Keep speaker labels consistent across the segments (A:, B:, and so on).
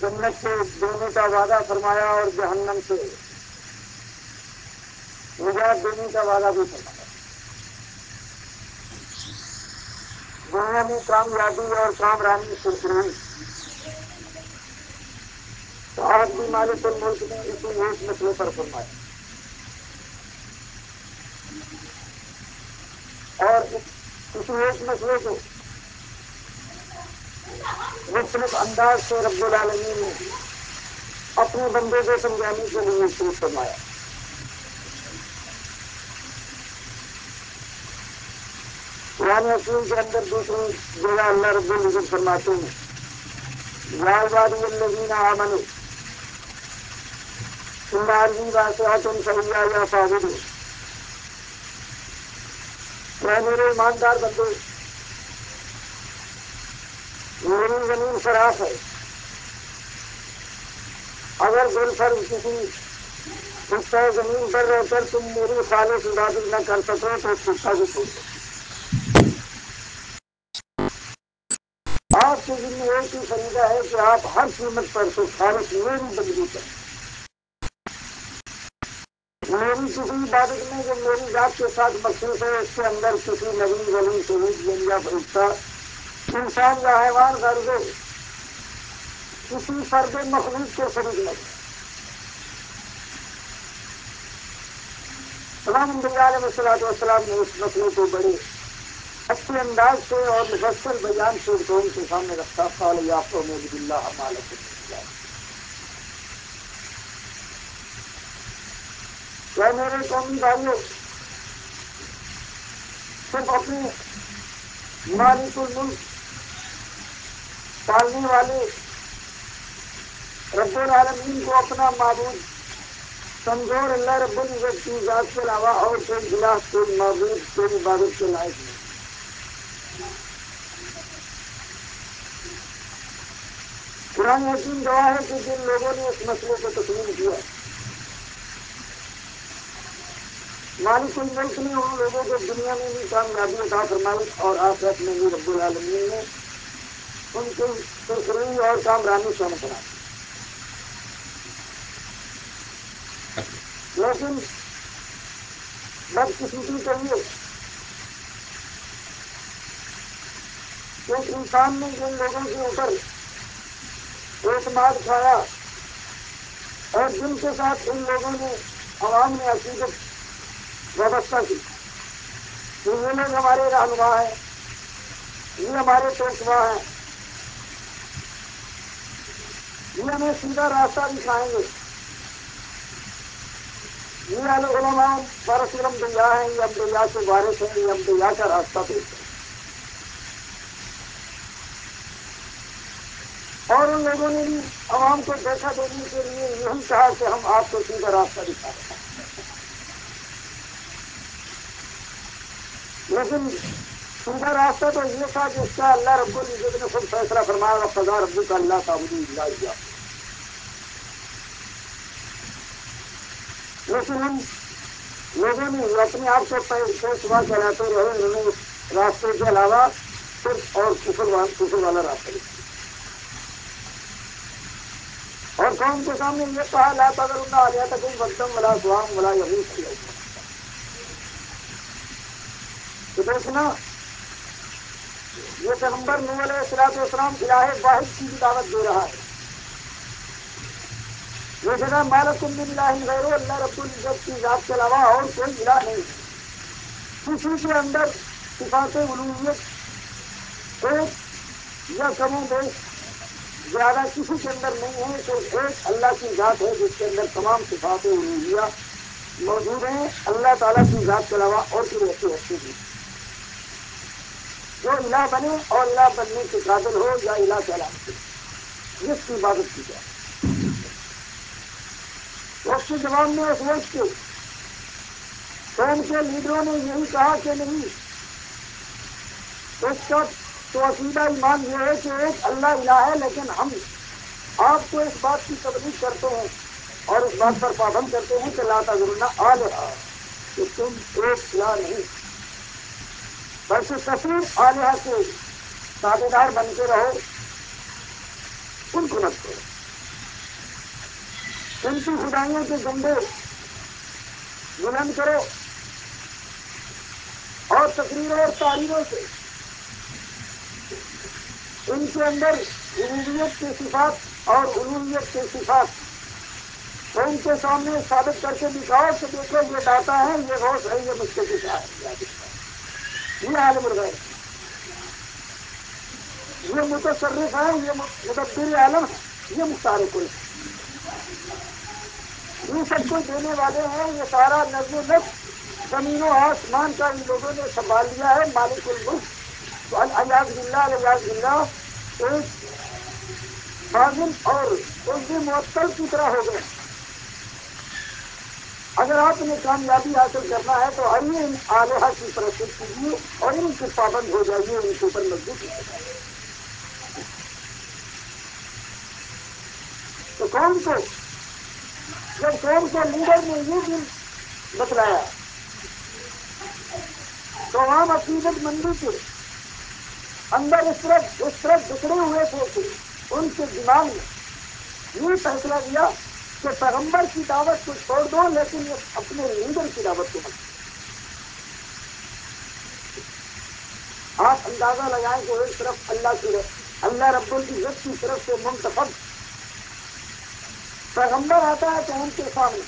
A: جنت سے دینے کا وعدہ فرمایا اور جہنم سے نجات دینے کا وعدہ بھی فرمایا. دنیا میں کامیابی اور کامرانی سرخروئی. تو آج بھی مالک الملک نے اسی ایک مسئلے پر فرمایا اور اسی ایک مسئلے کو مختلف انداز سے رب العالمین نے اپنے بندے کو سمجھانے کے لیے شروع فرمایا. قرآن حکیم کے اندر دوسری جگہ اللہ رب العزت فرماتے ہیں یا عبادی الذین آمنوا ان ارضی واسعۃ فإیایا فاعبدون. اے میرے ایماندار بندے، میری زمین فراخ ہے، اگر بالفرض کسی حصہ زمین پر رہ کر تم میری خالص عبادت نہ کر سکو تو اس حصہ کو چھوڑ دو. آپ کے ذمہ ایک ہی فریضہ ہے کہ آپ ہر قیمت پر سے خالص میری بندگی کریں. میری کسی عبادت میں جو میری ذات کے ساتھ مخصوص ہے اس کے اندر کسی نبی ولی شہید یا فرشتہ انسان یا حیوان غرض کسی فرد مخلوق کے شریک نہیں. تمام انبیاء علیہ الصلوۃ والسلام نے اس مسئلے کو بڑے اچھے انداز سے اور مفصل بیان سے قوم کے سامنے رکھا. قال یا قوم اعبدوا اللہ ما لکم من الہ. کہ میرے قومی بھائیوں، صرف اپنے مالک الملک پالنے والے رب العالمین کو اپنا معبود کمزور اللہ رب العزت کی ذات کے علاوہ اور کوئی الہ، کوئی معبود، کوئی عبادت کے لائق نہیں. قرآن حکیم گواہ ہے کہ جن لوگوں نے اس مسئلے کو تسلیم کیا، مالک الملک نے ان لوگوں کو دنیا میں بھی کامیابی عطا فرمائی اور آخرت میں بھی رب العالمین نے ان کی سرخروئی اور کامرانی شامل بنائی. لیکن بدقسمتی کریے کہ انسان نے جن لوگوں کے اوپر اعتماد کھایا اور جن کے ساتھ ان لوگوں نے عوام نے عقیدت وابستہ کی کہ یہ لوگ ہمارے رہنما ہیں، یہ ہمارے پیشوا ہیں، یہ ہمیں سیدھا راستہ دکھائیں گے، یہ علماء ورثۃ الانبیاء ہیں، یہ انبیاء کے وارث ہیں، یہ انبیاء کا راستہ دیتے ہیں. اور ان لوگوں نے بھی عوام کو دھوکہ دینے کے لیے یہی کہا کہ ہم آپ کو سیدھا راستہ دکھا رہے ہیں. لیکن سیدھا راستہ تو یہ تھا جس کا اللہ رب العزت نے خود فیصلہ فرمایا فضا ربو کا اللہ تعبدوا الا اياه. لیکن ہم لوگوں نے اپنے آپ کو پیشوا چلاتے رہے، انہوں نے اس راستے کے علاوہ صرف اور کفر والا راستہ دکھایا اور قوم کے سامنے یہ کہا لا تذرن آلہتکم ودا ولا سواعا ولا یغوث ویعوق. تو دیکھنا یہ پیغمبر نوح علیہ السلام الہ واحد کی بھی دعوت دے رہا ہے. یہ جگہ مالکم من الہ غیرہ، اللہ رب العزت کی ذات کے علاوہ اور کوئی الہ نہیں. کسی کے اندر صفات الوہیت ایک یا کم و بیش زیادہ کسی کے اندر نہیں ہے. تو ایک اللہ کی ذات ہے جس کے اندر تمام صفات الوہیہ موجود ہیں. اللہ تعالیٰ کی ذات کے علاوہ اور کوئی ایسی ہستی نہیں جو الہ بنے اور الہ بننے کے قابل ہو یا الہ کہلانے کے جس کی عبادت کی جائے. اس کے جواب میں اس وقت کے قوم کے لیڈروں نے یہی کہا کہ نہیں، اس کا تو عقیدہ ایمان یہ ہے کہ ایک اللہ الہ ہے، لیکن ہم آپ کو اس بات کی تبلیغ کرتے ہیں اور اس بات پر پابند کرتے ہیں کہ لا تذرن آلہہ، کہ تم ایک الہ نہیں بلکہ کثیر آلہہ کے تابعدار بن کے رہو، ان کو مت کرو. ان کی خدائیوں کے جھنڈے بلند کرو اور تقریروں اور تعریفوں سے ان کے اندر ربوبیت کے صفات اور الوہیت کے صفات تو ان کے سامنے ثابت کر کے دکھاؤ کہ دیکھو یہ داتا ہے، یہ غوث ہے، یہ مستقل ہے، یہ عالم الغیب ہے، یہ متصرف ہے، یہ مدبر عالم ہے، یہ مختار کل ہے، یہ سب کچھ دینے والے ہیں، یہ سارا نظم و نسق زمین و آسمان کا ان لوگوں نے سنبھال لیا ہے، مالک الملک تو الیاذ باللہ الیاذ باللہ ایک فاضل اور عزی معطل کی طرح ہو گئے۔ اگر آپ نے کامیابی حاصل کرنا ہے تو آئیے ان آلیہ کی پرستش کیجیے اور ان سے پابند ہو جائیے، ان کے اوپر مضبوط ہو جائیے۔ تو قوم کو جب قوم کو لیڈر نے یہ دن بتلایا تو عام عقیدت مندی کے اندر اس طرح بکھرے ہوئے تھے، ان کے دماغ میں یہ فیصلہ دیا کہ پیغمبر کی دعوت کو چھوڑ دو لیکن یہ اپنے لیڈر کی دعوت کو مت۔ آپ اندازہ لگائیں کہ ایک طرف اللہ رب العزت کی طرف سے منتخب پیغمبر آتا ہے تو ان کے سامنے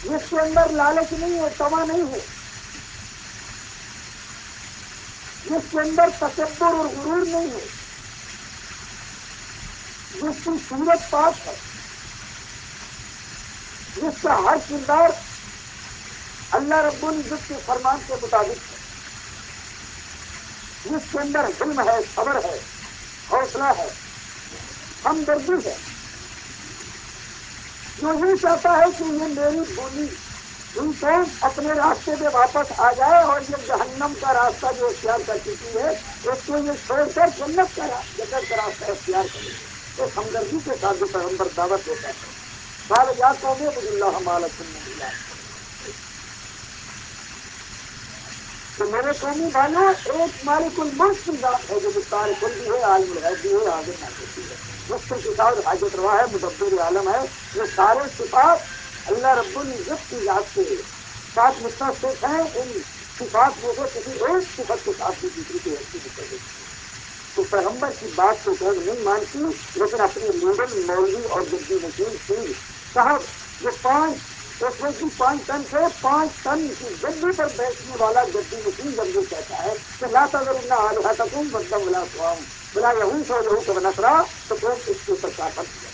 A: جس کے اندر لالچ نہیں ہے، تما نہیں ہے، جس کے اندر تکبر اور غرور نہیں ہے، جس کی صورت پاک ہے، جس کا ہر کردار اللہ رب العزت کے فرمان کے مطابق ہے، جس کے اندر علم ہے، صبر ہے، حوصلہ ہے، ہمدردی ہے، جو یہ چاہتا ہے کہ یہ میری بولی انسان اپنے راستے پہ واپس آ جائے اور یہ جہنم کا راستہ جو اختیار کر چکی ہے اس کو یہ چھوڑ کر جنت کا راستہ اختیار کرے، اس ہمدردی کے ساتھ جو پیغمبر دعوت دیتا ہے قال یا قوم اعبدوا اللہ ما لکم من الہ کہ میرے قومی بھائیوں ایک مالک الملک کی ذات ہے جو مختار کل بھی ہے، عالم الغیب بھی ہے، حاضر ناظر بھی ہے، مشکل کے ساتھ حاجت روا ہے، مدبر عالم ہے، یہ سارے صفات اللہ رب العزت کی ذات سے ساتھ متصف ہیں۔ ان صفات میں سے کسی ایک صفت کے ساتھ بھی دوسری کی ایسی متصف تو پیغمبر کی بات کو قوم نہیں مانتی، لیکن اپنے لیڈر مولوی اور جدی نشین سنگھ صاحب جو 5 ٹن سے 5 ٹن کی گدی پر بیٹھنے والا جدی نشین جب یہ کہتا ہے کہ لا تذرن آلہتکم ودا ولا سواہم ولا یغوث ویعوق ونسرا تو قوم اس کے اوپر کافر ہو جائے۔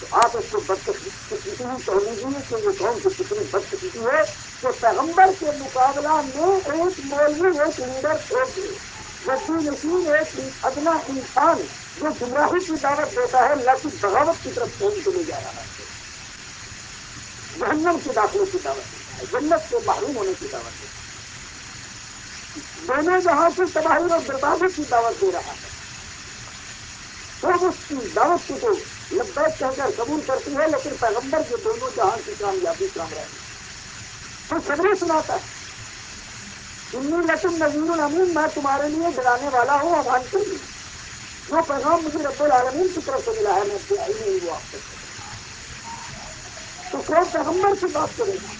A: تو آپ اس کو بدقسمتی ہی کہہ لیجیے کہ یہ قوم کی کتنی بدقسمتی ہے کہ پیغمبر کے مقابلہ میں ایک مولوی، ایک لیڈر، ایک جدی نشین، ایک ادنا انسان جو گمراہی کی دعوت دیتا ہے، اللہ کی بغاوت کی طرف قوم کو لے جا رہا ہے، جہنم کے داخلے کی دعوت دیتا ہے، جنت سے محروم ہونے کی دعوت دیتا ہے، دونوں جہاں کی تباہی اور بربادی کی دعوت دے رہا ہے، سب اس کی دعوت کو تو لبیک کہہ کر قبول کرتی ہے، لیکن پیغمبر کے دونوں جہاں کی کامیابی کامرانی تو خبریں سناتا ہے، انی لکم نذیر امین، میں تمہارے لیے ڈرانے والا ہوں، امان کر دوں جو پیغام مجھے رب العالمین کی طرف سے ملا ہے میں دعائی نہیں ہوا آپ تک تو کون پیغمبر سے بات کرے گا؟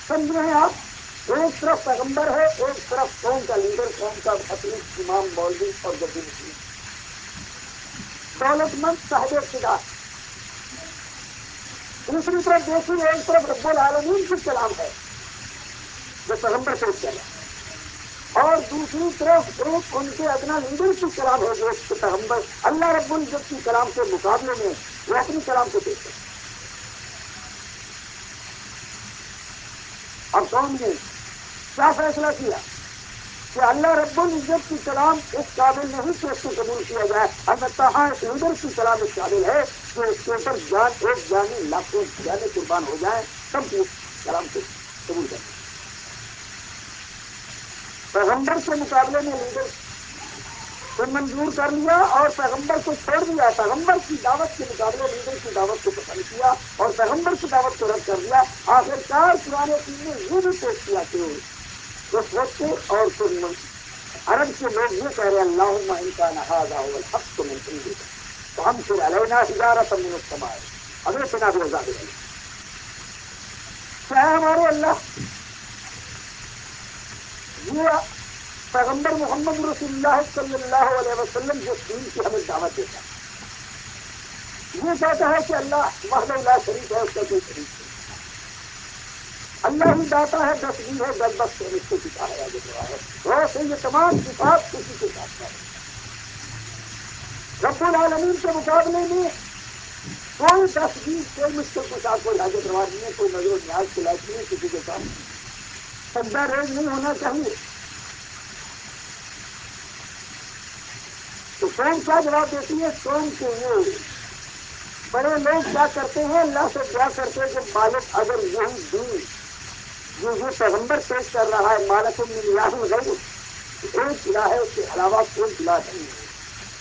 A: سمجھ رہے ہیں آپ، ایک طرف پیغمبر ہے، ایک طرف قوم کا لیڈر، قوم کا اصلی امام مولوی اور جدی نشین، دولت مند صاحب اقتدار، دوسری طرف دیکھیے ایک طرف رب العالمین کی کلام ہے جو پیغمبر پیش کر رہا ہے اور دوسری طرف ایک ان کے ادنا لیڈر کی کلام ہے جو اس کے پیغمبر اللہ رب العزت کی کلام کے مقابلے میں وہ اپنی کلام کو پیش کرتے ہیں۔ اب قوم نے کیا فیصلہ کیا کہ اللہ رب العزت کی کلام اس قابل نہیں کہ اس کو قبول کیا جائے، البتہ ہاں ایک لیڈر کی کلام اس قابل ہے کہ اس کے اوپر ایک جانی لاکھوں جانے قربان ہو جائیں تب بھی اس کلام کو قبول کریں۔ پیغمبر کے مقابلے میں لیڈر کو منظور کر لیا اور پیغمبر کو چھوڑ دیا، پیغمبر کی دعوت کے مقابلے لیڈر کی دعوت کو پسند کیا اور پیغمبر کی دعوت کو رد کر دیا۔ آخرکار قرآن حکیم نے یہ بھی پیش کیا کہ اس وقت اور عرب کے لوگ یہ کہہ رہے ہیں اللہم ان کان ھذا ھو الحق من عندک فامطر علینا حجارۃ من السماء او ائتنا بعذاب الیم. کیا ہے ہمارے اللہ؟ یہ پیغمبر محمد رسول اللہ صلی اللہ علیہ وسلم جو دین کی ہمیں دعوت دیتا ہے، یہ کہتا ہے کہ اللہ وحدہ لا شریک ہے، اس کا کوئی شریک نہیں. اللہ ہی داتا ہے، دس بھی ہے، دس بخش ہے، اس کو سکھا ہے آگے بڑھا ہے. ویسے یہ تمام صفات اسی کے ساتھ ہے. رب العالمین کے مقابلے میں کوئی تصویر، کوئی مشکل کشا، کوئی حاجت روا نہیں ہے، کوئی نظر و نیاز کی لائق نہیں ہے کسی کے ساتھ. سجدہ ریز نہیں ہونا چاہیے. تو قوم کیا جواب دیتی ہے؟ قوم کے یہ بڑے لوگ کیا کرتے ہیں؟ اللہ سے دعا کرتے ہیں کہ مالک اگر یہی دین جو یہ پیغمبر پیش کر رہا ہے، مالک من الہ غیر، ایک الہ ہے، اس کے علاوہ کوئی الہ نہیں ہے،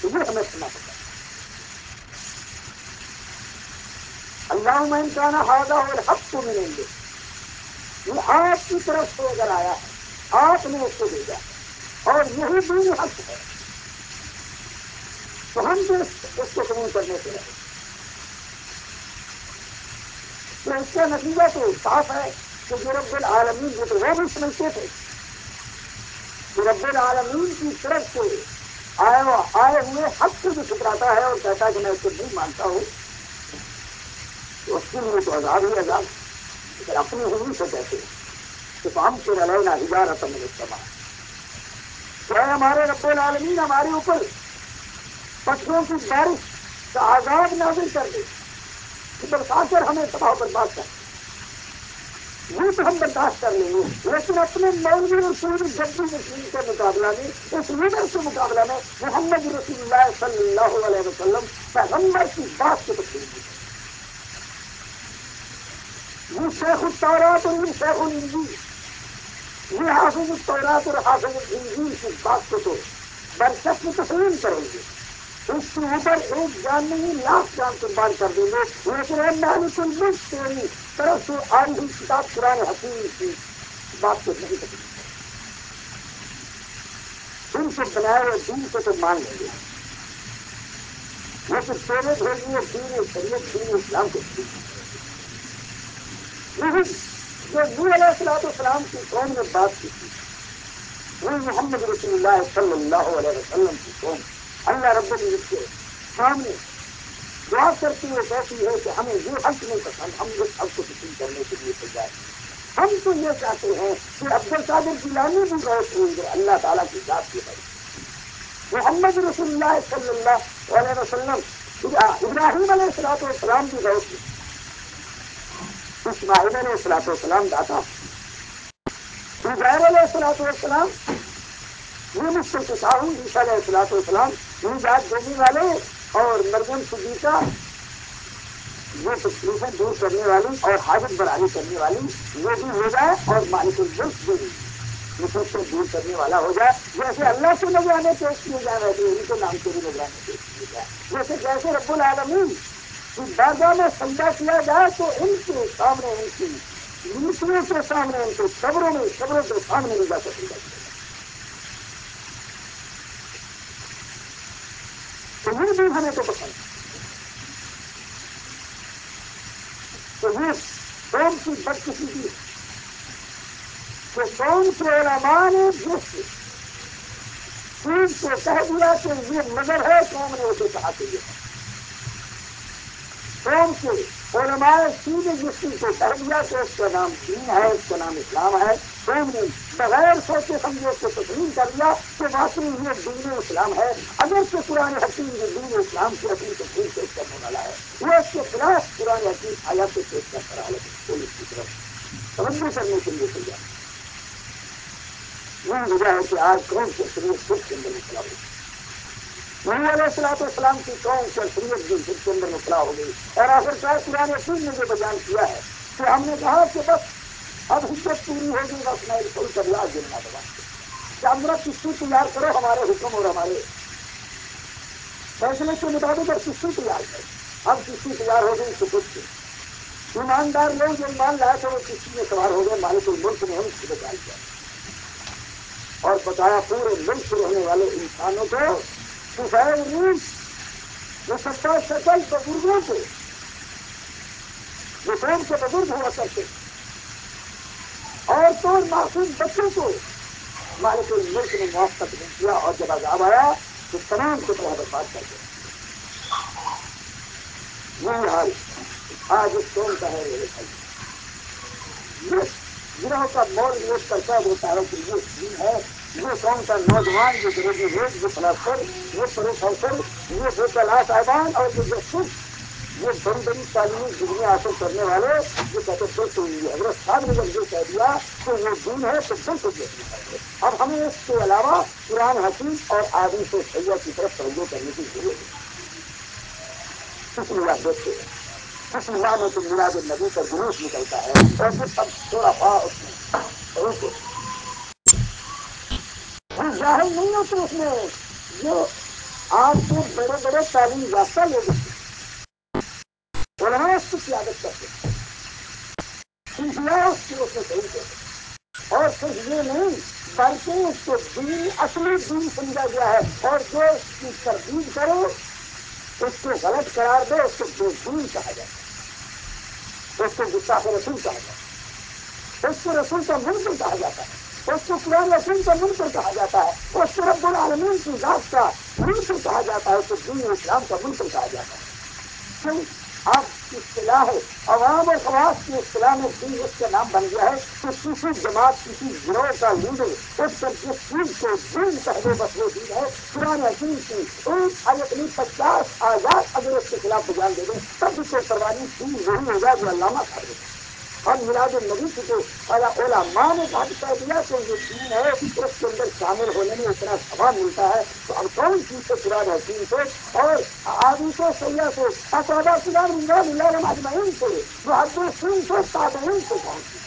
A: تو یہ ہمیں سننا پڑتا ہے. اللہم ان کان ھذا ھو الحق من عندک، یہ آپ کی طرف سے اگر آیا ہے، آپ نے اس کو بھیجا اور یہی دین حق ہے، تو ہم تو اس کو قبول کرنے سے رہے. تو اس کا نتیجہ تو صاف ہے کہ جو رب العالمین جو تو وہ بھی سمجھتے تھے کہ رب العالمین کی طرف سے آئے ہوئے حق کو جو ٹھکراتا ہے اور کہتا ہے کہ میں اس کو نہیں مانتا ہوں، تو اس کے لیے تو عذاب ہی عذاب. لیکن اپنی ہی سے کہتے ہیں کہ ہم سے علینا حجارۃ من السماء، کہ ہمارے رب العالمین ہمارے اوپر پتھروں کی بارش کا عذاب نازل کر دے، برسا کر ہمیں تباہ و برباد کر. یہ تو ہم برداشت کر لیں گے، لیکن اپنے مولوی اور پوری جدی مسلم کے مقابلہ میں، اس لیڈر کے مقابلہ میں محمد رسول اللہ صلی اللہ علیہ وسلم پیغمبر کی بات کو تسلیم نہیں کرتے. یہ شیخ التورات اور یہ شیخ الانجیل، یہ حافظ التورات اور حافظ الانجیل کی بات کو تو برکت میں تسلیم کریں گے. اس کے اوپر ایک جان نہیں لاکھ جان قربان کر دیں گے، لیکن مالک الملک تیری طرف سے آئی ہوئی کتاب قرآن حکیم کی بات کو نہیں تسلیم کریں. دن سے بنائے ہوئے دین کو تو مان لیں گے، لیکن تیرے بھیجیے دین شریعت دین اسلام کو تسلیم نہیں کریں گے. یہی جو نور علیہ الصلوۃ والسلام کی قوم نے بات کی تھی، وہ محمد رسول اللہ صلی اللہ علیہ وسلم کی قوم اللہ رب العزت کے سامنے دعا کرتی ہے، کہتی ہے کہ ہمیں یہ حق نہیں پسند، ہم اس حق کو تسلیم کرنے کے لیے تیار ہیں. ہم تو یہ چاہتے ہیں کہ عبد القادر جیلانی بھی غوث ہوئی اللہ تعالیٰ کی ذات کی ہے. محمد رسول اللہ صلی اللہ علیہ وسلم ابراہیم علیہ الصلوۃ والسلام کی غوث تھی، اسماعیل علیہ الصلوۃ والسلام داتا، عزیر علیہ الصلوۃ والسلام یہ مشکل کشا ہوں، عیسیٰ علیہ الصلوۃ والسلام نجات دینے والے، اور مریم صدیقہ یہ تکلیفیں دور کرنے والی اور حاجت براری کرنے والی، یہ بھی ہو جائے اور مالک الملک بھی مصیبتیں دور کرنے والا ہو جائے. جیسے اللہ کے نذرانے پیش کیے جائے ویسے ان کے نام کے بھی نذرانے پیش کیے جائے. جیسے رب العالمین کی بارگاہ میں سجدہ کیا جائے تو ان کے سامنے، ان کی مورتیوں کے سامنے، ان کے قبروں کے سامنے نہیں جا سکے گا. تو یہ بھی ہمیں تو پسند ہے. تو یہ قوم کی بدقسمتی کہ قوم کے علماء نے جس چیز کو کہہ دیا کہ یہ نظر ہے، قوم نے اسے کہا کہ یہ ہے. قوم کے علماء سیدھے جس چیز کو کہہ دیا کہ اس کا نام دین ہے، اس کا نام اسلام ہے، قوم نے بغیر سوچے سمجھے اس کو تسلیم کر دیا کہ واقعی یہ دین اسلام ہے. اگر کہ قرآن حکیم یہ دین اسلام کی اپنی تسلیم پیش کرنے والا ہے، وہ اس کے خلاف قرآن حکیم آیات سے پیش کرتا رہا، لیکن کوئی اس کی طرف توجہ کرنے کے لیے تیار نہیں. یہی وجہ ہے کہ آج قوم کے شریعت خود کے اندر مطلع ہو گئی. نبی علیہ الصلوۃ والسلام کی قوم کے شریعت بھی خود کے اندر مطلع ہو گئی. اور آخر کار قرآن حکیم نے جو بیان کیا ہے کہ ہم نے کہا کہ بس اب حجت پوری ہو گئی، بس میں کوئی کرلا گرنا دبا کہ اب کشتی تیار کرو ہمارے حکم اور ہمارے فیصلے کے مطابق، اب کشتی تیار کرو. اب کشتی تیار ہو گئی تو کچھ ایماندار لوگ جو ایمان لائے تھے وہ کشتی میں سوار ہو گئے، مالک الملک نے ہم اس کو بچا لیا. اور بتایا پورے ملک سے رہنے والے انسانوں کو سفید روس جو سب شکل بزرگوں سے جو قوم کے بزرگ ہوا کرتے اور تو معصوم بچوں کو مالک الملک نے معاف تقسیم کیا اور جب عذاب آیا تو تمام کو طرح برباد کر دیا. یہ حال آج اس قوم کا ہے. یہ گروہ کا مول نیوز کرتا دیتا ہے کہ یہ دین ہے. یہ قوم کا نوجوان جو گریجویٹ یہ فلاسفر یہ پروفیسر یہ بے کلا صاحبان اور یہ خود یہ بڑی بڑی تعلیمی ڈگریاں حاصل کرنے والے یہ کہتے بالکل یہ حضرت صاحب نے جب یہ کہہ دیا کہ یہ دین ہے تو بالکل یہ دین ہے. اب ہمیں اس کے علاوہ قرآن حکیم اور آدمی سے سیاح کی طرف توجہ کرنے کی ضرورت ہے. کس لیے دیکھتے ہیں کس ماہ میں تو میلاد النبی کا جلوس نکلتا ہے اور پھر سب تھوڑا پا اس میں ظاہر نہیں ہوتے اس میں جو آج کے بڑے بڑے تعلیم یافتہ لوگ علماء اس کی قیادت کرتے ہیں اس کی اس میں صحیح کرتے اور صرف یہ نہیں بلکہ اس کو دین اصلی دین سمجھا گیا ہے اور جو اس کی تردید کرے اس کو غلط قرار دے اس کو بے دین کہا جاتا ہے. اس کو گستاخ رسول کہا جاتا ہے. اس کو رسول کا منکر کہا جاتا ہے. اس کو قرآن رسول کا منکر کہا جاتا ہے. اس کو رب العالمین کی ذات کا منکر کہا جاتا ہے. اس کو دین اسلام کا منکر کہا جاتا ہے. کیوں اب اصطلاح ہے عوام اور خواص کی اصطلاح میں دین اس کا نام بن گیا ہے کہ کسی جماعت کسی گروہ کا لیڈر اس پر جس چیز کو دین کہنے بس وہ دین ہے. قرآن حکیم کی ایک اپنی 50 آیات اگر اس کے خلاف بیان دے دیں تب بھی کوئی پروانی دین وہی ہوگا جو علامہ کر دے. اور میلاد النبی کی جو علماء نے کہہ دیا کہ یہ دین ہے اس کے اندر شامل ہونے میں اتنا ثواب ملتا ہے تو اب کون چیز سے قرآن حکیم سے اور آدمی سے سیاح سے اصحابہ کرام رضوان اللہ علیہم اجمعین سے محدثین سے تابعین سے کون سی.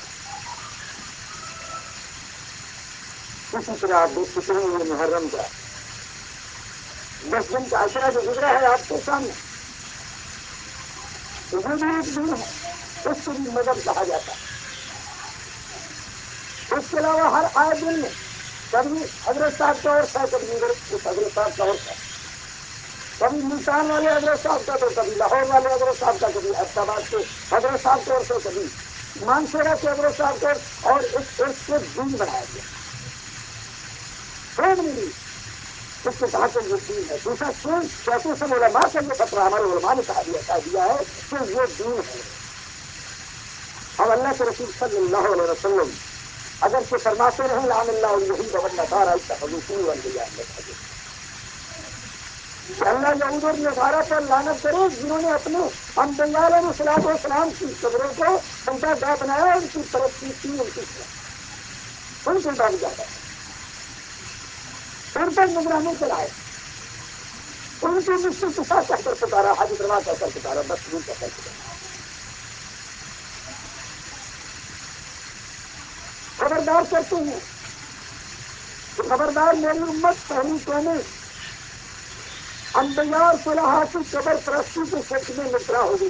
A: اسی طرح آپ دیکھ سکتے ہیں یہ محرم کا 10 دن کا عشرہ جو گزرا ہے آپ کے سامنے یہ بھی ایک دن ہے. اس کو بھی مذہب کہا جاتا ہے. اس کے علاوہ ہر آئے دن میں کبھی حضرت صاحب کا عرصہ ہے کبھی حضرت صاحب کا عرصہ ہے. کبھی ملتان والے حضرت صاحب کا تو کبھی لاہور والے حضرت صاحب کا کبھی احمدآباد کے حضرت صاحب کے عرصے کبھی مانسیرا کے حضرت صاحب کا اور اس عرص کو دین بنایا گیا. اس کے کہا کہ یہ دین ہے. دوسرا کیوں کیسے سے علماء کا یہ فتویٰ ہمارے علماء نے کہہ دیا ہے کہ یہ دین ہے. اب اللہ کے رسول صلی اللہ علیہ وسلم اگر سے فرماتے رہیں لعن اللہ یہود والنصارى اتخذوا والانبیاء اللہ یہود اور نصارہ پر لعنت کرے جنہوں نے اپنے انبیاء علیہ الصلوۃ والسلام کی قبروں کو سجدہ گاہ بنایا ان کی پرستی کی ان کی ان کو ڈال جاتا ہے ان پر نگرانی چلائے ان کی مشکل کے ساتھ کہہ کر پکارا حاجی دروا کہہ کر پکارا بس نہیں کہہ کر پکارا. خبردار کرتے ہیں کہ خبردار میری امت پہلی قومیں انبیاء اور صلحاء کی قبر پرستی کے شرک میں مبتلا ہو گئی.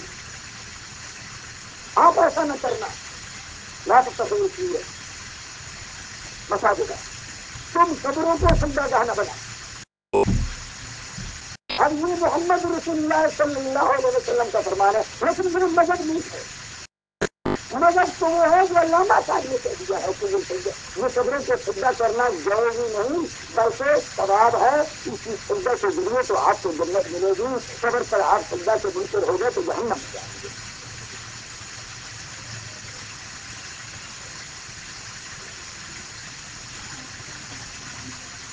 A: آپ ایسا نہ کرنا لا تصور کیے مساجد تم قبروں کو سجدہ گاہ نہ بنا. اب یہ محمد رسول اللہ صلی اللہ علیہ وسلم کا فرمان ہے لیکن صرف مذہب نہیں ہے. مذہب تو وہ ہے جو علامہ صاحب نے کہہ دیا ہے کہ یہ قبروں کو سجدہ کرنا جائز ہی نہیں بلکہ ثواب ہے. اسی سجدہ کے ذریعے تو آپ کو جنت ملے گی. قبر پر آپ سجدہ کے منکر ہو گئے تو جہنم میں جائیں گے.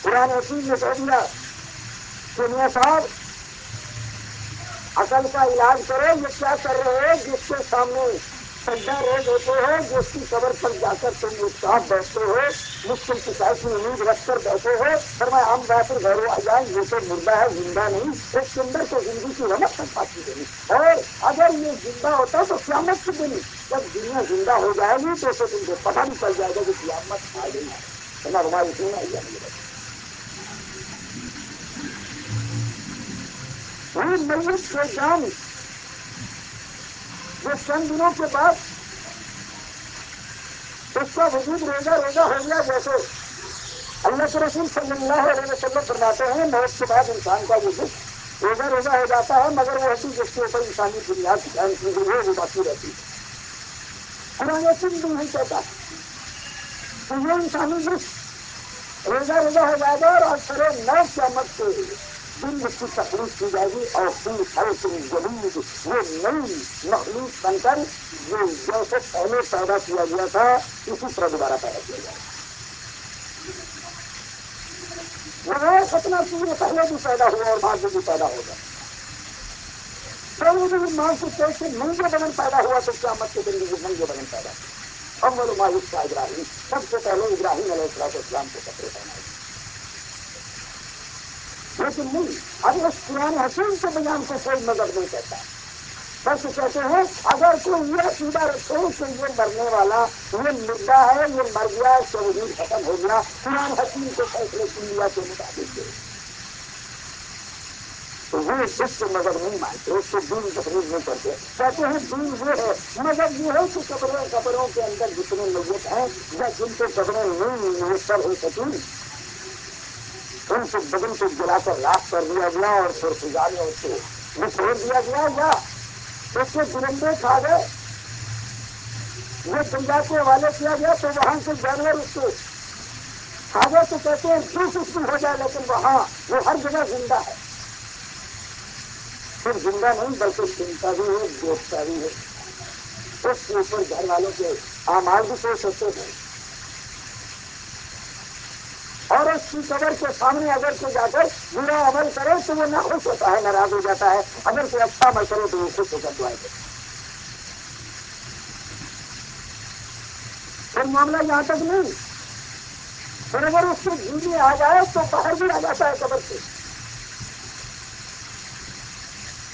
A: قرآن حکیم نے کہہ دیا کہ میاں صاحب عقل کا علاج کرو. یہ کیا کر رہے ہو جس کے سامنے سجدہ روز ہوتے ہو جس کی قبر پر جا کر تم ایک ساتھ بیٹھتے ہو مشکل شکایت کی امید رکھ کر بیٹھے ہو. فرمایا ہم بیٹھے گھر آ جائیں یہ تو مردہ ہے زندہ نہیں. اس کے اندر تو زندگی کی رمت تک پاتی دینی اور اگر یہ زندہ ہوتا تو قیامت کی دینی جب دنیا زندہ ہو جائے گی تو اسے تم کو پتہ بھی چل جائے گا کہ قیامت آ گئی ہے. ہماری دین آئی جائے گی. میت کے جان جو چند دنوں کے بعد اس کا وجود روزہ روزہ ہو گیا جیسے اللہ کے رسول صلی اللہ علیہ وسلم فرماتے ہیں موت کے بعد انسان کا وہ جسم روزہ روزہ ہو جاتا ہے مگر وہ ہڈی جس کے اوپر انسانی بنیاد قائم کی گئی ہے وہ باقی رہتی ہے. قرآن یقین بھی نہیں کہتا کہ یہ انسانی جسم روزہ روزہ ہو جائے گا اور اکثر نو قیامت سے دن اس کی تخلیق کی جائے گی اور پھر ہر جدید وہ نئی مخلوق بن کر جو جیسے پہلے پیدا کیا گیا تھا اسی طرح دوبارہ پیدا کیا جائے گا. بغیر ختنہ کیے پہلے بھی پیدا ہوا اور بعد میں بھی پیدا ہوگا. ماں کے پیٹ سے ننگے بدن پیدا ہوا تو قیامت کے دن بھی ننگے بدن پیدا ہوا. ہم وہ مالک کا ابراہیم سب سے پہلے ابراہیم علیہ السلام کو کپڑے پہنائے. لیکن نہیں اب اس قرآن حکیم کے بیان کو کوئی مذہب نہیں کہتا. بس کہتے ہیں اگر کوئی یہ عقیدہ رکھے کہ یہ مرنے والا یہ مردہ ہے یہ مر گیا شہید ختم ہو گیا قرآن حکیم کے فیصلے کی لیا کے مطابق تو وہ اس کو مذہب نہیں مانتے اس کو دین تقریب نہیں کرتے. کہتے ہیں دین وہ ہے مذہب یہ ہے کہ قبروں کے اندر جتنے میت ہیں یا جن کو قبریں نہیں میسر ہو سکیں ان سے بدن کو جلا کر لاش کر دیا گیا اور پھر پجاریوں کو چھوڑ دیا گیا یا اس کے درندے کھا گئے یہ دنیا کے حوالے کیا گیا تو وہاں سے جانور اس کو کھا گئے تو کہتے ہیں جس اس کی ہو جائے لیکن وہاں وہ ہر جگہ زندہ ہے. صرف زندہ نہیں بلکہ سنتا بھی ہے دیکھتا بھی ہے. اس کے اوپر گھر والوں کے اعمال بھی پیش ہوتے ہیں اور اس کی قبر کے سامنے اگر کوئی جا کر برا عمل کرے تو وہ ناخوش ہوتا ہے ناراض ہو جاتا ہے. اگر کوئی اچھا عمل کرے تو وہ خوش ہو کر دعائیں کرے. پھر معاملہ یہاں تک نہیں پھر اگر اس کو جینے آ جائے تو باہر بھی آ جاتا ہے قبر سے.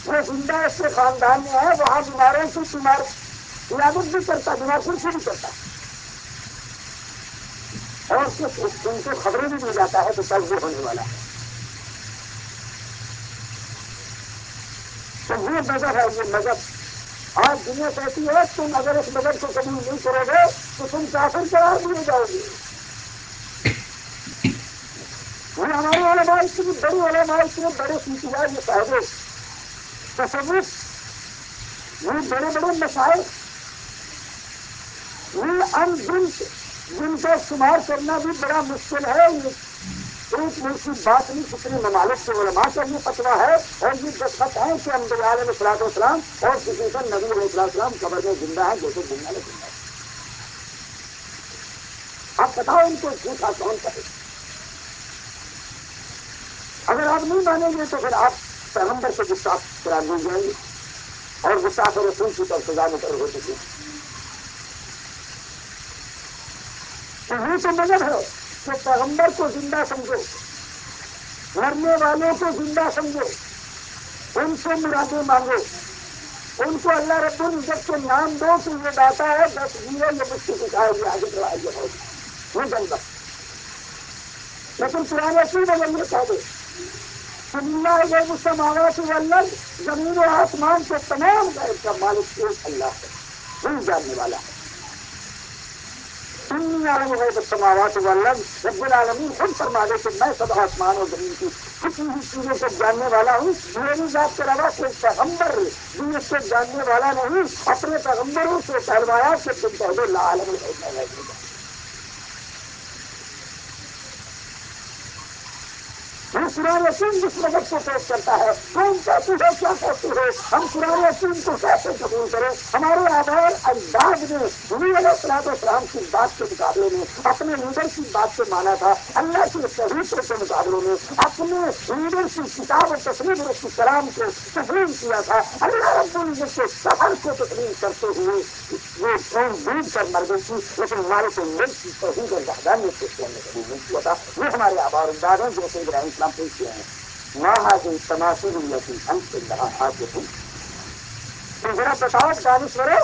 A: وہ زندہ اس کے خاندان میں ہے وہاں بیماروں کی بیمار علاج بھی کرتا بیمار پرسی بھی کرتا اور ان کو خبریں بھی دی جاتا ہے تو کل وہ ہونے والا ہے. تو یہ مذہب ہے یہ مذہب آج دنیا کہتی ہے تم اگر اس مذہب کو قبول نہیں کرو گے تو تم کافر قرار دیے جاؤ گے. یہ ہمارے علماء اتنی بڑی علماء اتنے بڑے سیکھیار یہ صاحب تصوف یہ بڑے بڑے مسائل یہ ان جن کا شمار کرنا بھی بڑا مشکل ہے. ایک ملک کی بات نہیں کتنے ممالک کے علماء کا یہ فتویٰ ہے اور یہ دستخط ہے کہ انبیاء علیہ السلام اور خصوصاً نبی علیہ السلام قبر میں زندہ ہے جیسے دنیا میں زندہ ہے. آپ بتاؤ ان کو جھوٹا کون کہے. اگر آپ نہیں مانیں گے تو پھر آپ پیغمبر سے گستاخ قرار دی جائیں گے اور گستاخ رسول کی طرف سزا مقرر ہو چکی. تو یہ تو مذہب ہے کہ پیغمبر کو زندہ سمجھو مرنے والوں کو زندہ سمجھو ان سے مرادیں مانگو ان کو اللہ رب العزت کے نام دو کہ یہ داتا ہے 10 دیے یہ مجھ سے سکھائے گی آگے چلائیے یہ جنگل. لیکن پرانے اسی وجہ یہ کہہ دو اللہ غیب السماوات والارض زمین و آسمان کے تمام غیب کا مالک ایک اللہ ہے وہی جاننے والا ہے. غیب السماوات والارض رب العالمین خود فرما دے کہ میں سب آسمان اور زمین کی کسی بھی چیزوں کو جاننے والا ہوں. میری ذات کے علاوہ کوئی پیغمبر بھی اس کو جاننے والا نہیں. اپنے پیغمبروں سے کہلوایا کہ تم پہلے لا عالم الغیب قرآن حکیم جس مذہب کو پیش کرتا ہے کون کہتی ہے کیا کہتی ہے. ہم قرآن حکیم کو کیسے قبول کریں. ہمارے آباء اجداد نے نبی علیہ السلام کی بات کے مقابلے میں اپنے لیڈر کی بات سے مانا تھا. اللہ کی صحیفے کے مقابلے میں اپنے لیڈر کی کتاب و تسلیم علیہ السلام کو تسلیم کیا تھا. اللہ رب العزت کے سفر کو تسلیم کرتے ہوئے وہ قوم ڈوب کر مر گئی تھی لیکن ہمارے کو ملک کی توحید اور وحدانیت کو چھوڑنے کا قبول کیا تھا. یہ ہمارے آباء اجداد ہیں جیسے ابراہیم اسلام پیش کیا ہے. ماہی تماشی ہوئی ہم سے کہا آگے تم تو ذرا بتاؤ دانشورو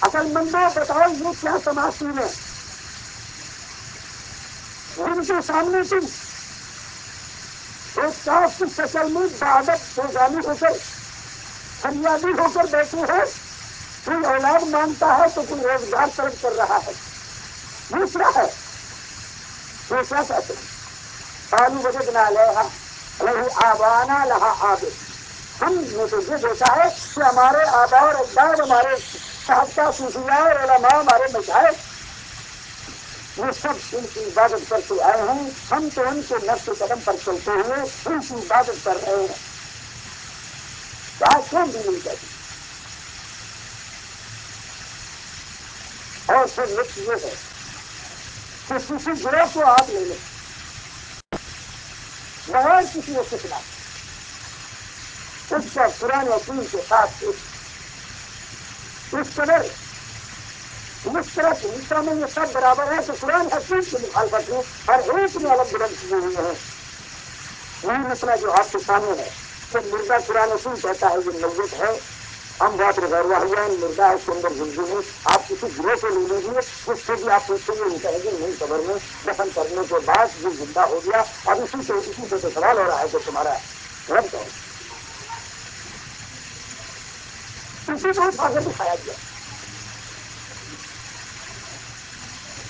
A: عقل مندوں بتاؤ یہ کیا تماشی ہے ان کے سامنے تم ایک صاف کی شکل میں بعدت روزانی ہو کر فریادی ہو کر بیٹھے ہیں. کوئی اولاد مانگتا ہے تو کوئی روزگار طلب کر رہا ہے دوسرا ہے یہ کیا کہتے ہیں؟ قالوا وجدنا لہ آبانا لہا عابد. ہم نے تو یہ دیکھا ہے کہ ہمارے آبا اور اجداد، ہمارے صحابہ، صوفیاء اور علماء، ہمارے مشائخ، وہ سب ان کی عبادت کرتے آئے ہیں. ہم تو ان کے نقش قدم پر چلتے ہوئے ان کی عبادت کر رہے ہیں. بات کیوں بھی نہیں کرتی؟ اور پھر لکھ یہ ہے کہ کسی گروہ کو آپ لے لیں بغیر کسی کو سکھنا، اس کا قرآن حکیم کے ساتھ اس قدر مشترک حصہ میں یہ سب برابر ہے کہ قرآن حکیم کی مخالفت میں ہر ایک میں الگ بلند کیے ہوئے ہیں. یہی مسئلہ جو آپ کے سامنے ہے کہ مردہ قرآن حکیم کہتا ہے یہ میت ہے، ہم بات غیر واحد مردہ ہے، اس کے اندر زندگی ہے. آپ کسی گروہ کو لے لیجیے، اس سے بھی آپ پوچھیں گے وہ کہیں گے نہیں، قبر میں دفن کرنے کے بعد یہ زندہ ہو گیا. اب اسی سے تو سوال ہو رہا ہے کہ تمہارا رب ہے. اسی کو آگے دکھایا گیا.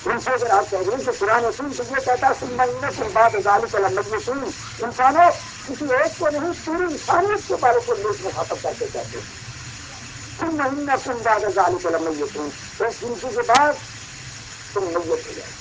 A: ان سے اگر آپ کہہ دیں کہ قرآن حکیم تو یہ کہتا ہے سننا کے بعد ذالک لمیتون، انسانوں کسی ایک کو نہیں پوری انسانیت کے بارے کو لوگ مخاطب کر کے کہتے ہیں سننا بعد ذالک لمیتون، ایک گنتی کے بعد تم میت ہو جائے.